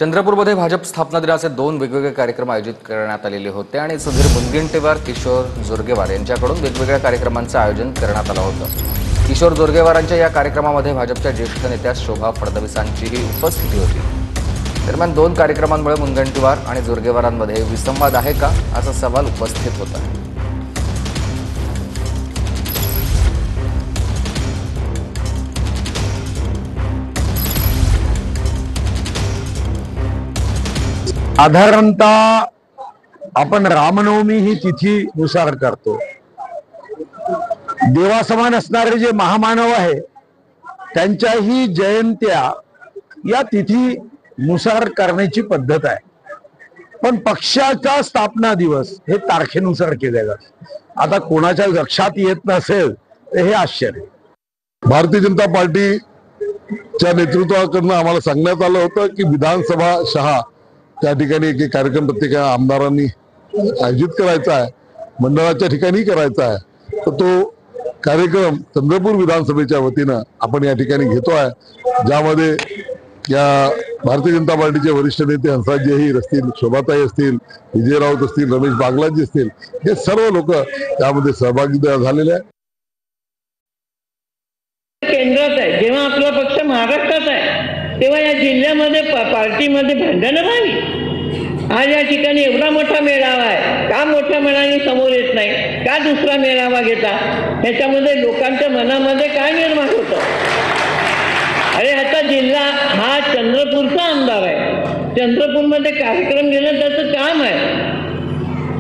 चंद्रपूरमध्ये भाजप स्थापना दिनाचे 2 वेगवेगळे कार्यक्रम आयोजित करण्यात आलेले होते आणि सुधीर मुनगंटीवार, किशोर जोरगेवार यांच्याकडून वेगवेगळ्या कार्यक्रमांचं आयोजन करण्यात आलं होतं। किशोर जोरगेवारांच्या या कार्यक्रमामध्ये भाजपच्या ज्येष्ठ नेत्या शोभा फडणवीसांचीही उपस्थिती होती। दरम्यान 2 कार्यक्रमांमुळे मुनगंटीवार आणि जोरगेवारांमध्ये विसंवाद आहे का असा सवाल उपस्थित होता। साधारणतः आपण रामनवमी ही तिथीनुसार करतो। देवासमान असणारे जे महामानव आहे त्यांच्याही जयंत्या या तिथीनुसार करण्याची पद्धत आहे, पण पक्षाचा स्थापना दिवस हे तारखेनुसार केले जातात। आता कोणाच्या लक्षात येत नसेल तर हे आश्चर्य। भारतीय जनता पार्टीच्या नेतृत्वाकडून आम्हाला सांगण्यात आलं होतं की विधानसभा शहा त्या ठिकाणी एक कार्यक्रम प्रत्येक आमदारांनी आयोजित करायचा आहे, मंडळाच्या ठिकाणी करायचा आहे। तर तो कार्यक्रम चंद्रपूर विधानसभेच्या वतीनं आपण या ठिकाणी घेतो आहे, ज्यामध्ये या भारतीय जनता पार्टीचे वरिष्ठ नेते हंसराज अहिर असतील, शोभाताई असतील, विजय राऊत असतील, रमेश बागलाजी असतील, हे सर्व लोक त्यामध्ये सहभागी झालेले आहेत। केंद्रात आहे, जेव्हा आपला पक्ष महाराष्ट्रात आहे तेव्हा या जिल्ह्यामध्ये पार्टीमध्ये भांडणं व्हावी। आज या ठिकाणी एवढा मोठा मेळावा आहे, का मोठ्या मनाने समोर येत नाही, का दुसरा मेळावा घेता? ह्याच्यामध्ये लोकांच्या मनामध्ये काय निर्माण होतं? अरे आता जिल्हा हा चंद्रपूरचा आमदार आहे, चंद्रपूरमध्ये कार्यक्रम घेणं त्याचं काम आहे।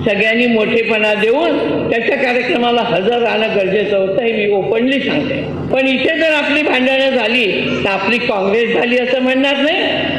सगळ्यांनी मोठेपणा देऊन त्याच्या कार्यक्रमाला हजर राहणं गरजेचं होतं, हे मी ओपनली सांगते। पण इथे जर आपली भांडणं झाली तर आपली काँग्रेस झाली असं म्हणणार नाही।